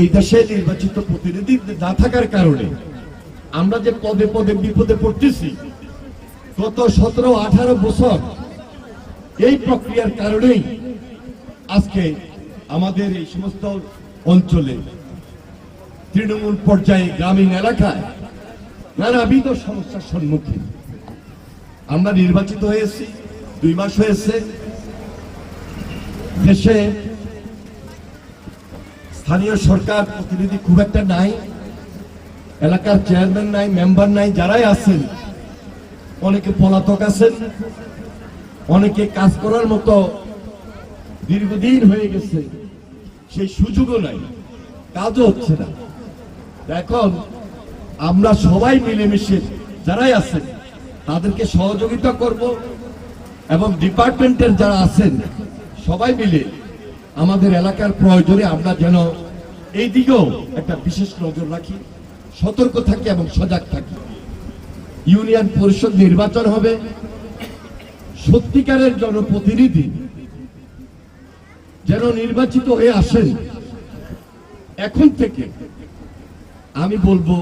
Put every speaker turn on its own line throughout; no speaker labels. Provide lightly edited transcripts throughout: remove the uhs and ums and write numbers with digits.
এই দেশে নির্বাচিত প্রতিনিধি না থাকার কারণে আমরা যে পদে পদে বিপদে পড়তেছি গত 17-18 বছর এই প্রক্রিয়ার কারণেই আজকে আমাদের এই সমস্ত অঞ্চলে তৃণমূল পর্যায়ে গ্রামীণ এলাকায় নানাবিধ সমস্যার সম্মুখীন আমরা নির্বাচিত হয়েছি 2 মাস হয়েছে। দেশে স্থানীয় সরকার প্রতিনিধি খুব একটা নাই, এলাকার চেয়ারম্যান নাই, মেম্বার নাই, যারাই আছেন অনেকে পলাতক আছেন, অনেকে কাজ করার মতো দীর্ঘদিন হয়ে গেছে, সেই সুযোগও নাই, কাজও হচ্ছে না। এখন আমরা সবাই মিলেমিশে যারাই আছেন তাদেরকে সহযোগিতা করব এবং ডিপার্টমেন্টের যারা আছেন সবাই মিলে আমাদের এলাকার প্রয়োজনে আমরা যেন এই দিকেও একটা বিশেষ নজর রাখি, সতর্ক থাকি এবং সজাগ থাকি। ইউনিয়ন পরিষদ নির্বাচন হবে, সত্যিকারের জনপ্রতিনিধি যেন নির্বাচিত হয়ে আসেন। এখন থেকে আমি বলবো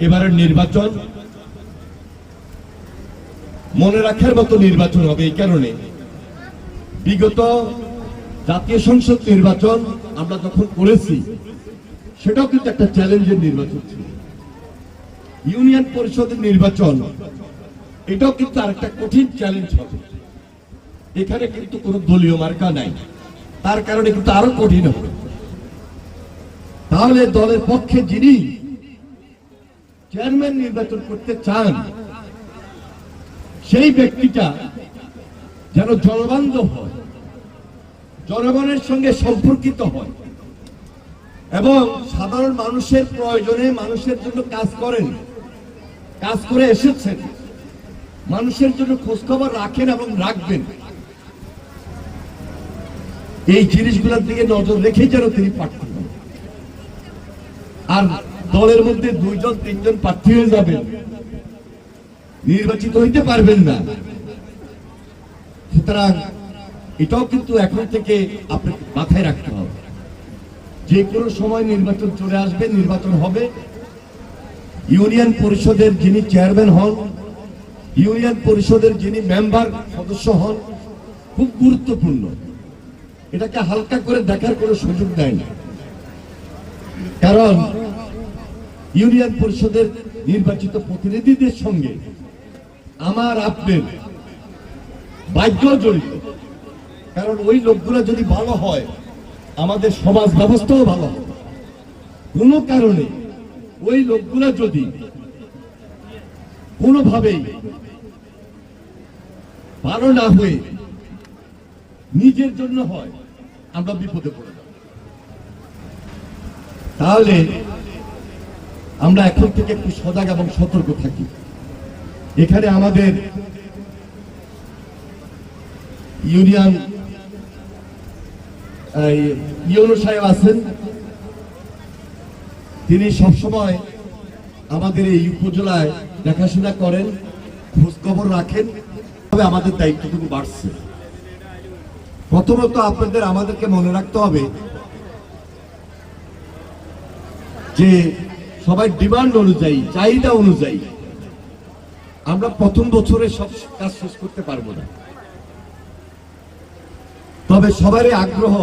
এবারের নির্বাচন মনে রাখার মতো নির্বাচন হবে। এই কারণে বিগত জাতীয় সংসদ নির্বাচন আমরা যখন করেছি সেটাও কিন্তু একটা চ্যালেঞ্জের নির্বাচন ছিল। ইউনিয়ন পরিষদের নির্বাচন এটাও কিন্তু আরেকটা কঠিন চ্যালেঞ্জ হবে। এখানে কিন্তু কোনো দলীয় মার্কা নাই, তার কারণে কিন্তু আরো কঠিন হবে। তাহলে দলের পক্ষে যিনি চেয়ারম্যান নির্বাচন করতে চান সেই ব্যক্তিটা যেন জনবান্ধব হয়, জনগণের সঙ্গে সম্পর্কিত হয় এবং সাধারণ মানুষের প্রয়োজনে মানুষের জন্য কাজ করেন, কাজ করে এসেছেন, মানুষের জন্য খোঁজখবর রাখেন এবং রাখবেন। এই জিনিসগুলোর দিকে নজর রেখেই যেন তিনি প্রার্থী হন। আর দলের মধ্যে 2-3 প্রার্থী হয়ে যাবেন, নির্বাচিত হইতে পারবেন না। সুতরাং এটাও কিন্তু এখন থেকে আপনাকে মাথায় রাখতে হবে, যে কোনো সময় নির্বাচন চলে আসবে, নির্বাচন হবে। ইউনিয়ন পরিষদের যিনি চেয়ারম্যান হন, ইউনিয়ন পরিষদের যিনি মেম্বার সদস্য হন, খুব গুরুত্বপূর্ণ। এটাকে হালকা করে দেখার কোনো সুযোগ দেয় না, কারণ ইউনিয়ন পরিষদের নির্বাচিত প্রতিনিধিদের সঙ্গে আমার আপনার ভাগ্য জড়িত। কারণ ওই লোকগুলো যদি ভালো হয় আমাদের সমাজ ব্যবস্থাও ভালো হবে। কোনো কারণে ওই লোকগুলো যদি কোনোভাবেই ভালো না হয়ে নিজের জন্য হয় আমরা বিপদে পড়ে যাব। তাহলে আমরা এখন থেকে একটু সজাগ এবং সতর্ক থাকি। এখানে আমাদের ইউনিয়ন ইউনো সাহেব আছেন, তিনি সবসময় আমাদের এই উপজেলায় দেখাশোনা করেন, খোঁজখবর রাখেন। তবে আমাদের দায়িত্বটুকু বাড়ছে। প্রথমত আপনাদের আমাদেরকে মনে রাখতে হবে যে সবাই ডিমান্ড অনুযায়ী, চাহিদা অনুযায়ী আমরা প্রথম বছরে সব কাজ শেষ করতে পারবো না। তবে সবারই আগ্রহ,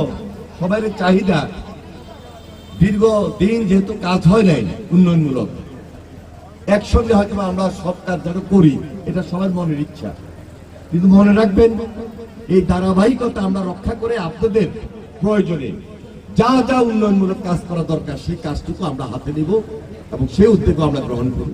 সবারই চাহিদা, দীর্ঘদিন যেহেতু কাজ হয় নাই উন্নয়নমূলক, একসঙ্গে হয়তো আমরা সব কাজ যেন করি, এটা সবার মনের ইচ্ছা। কিন্তু মনে রাখবেন এই ধারাবাহিকতা আমরা রক্ষা করে আপনাদের প্রয়োজনে যা যা উন্নয়নমূলক কাজ করা দরকার সেই কাজটুকু আমরা হাতে নিব এবং সেই উদ্যোগ আমরা গ্রহণ করি।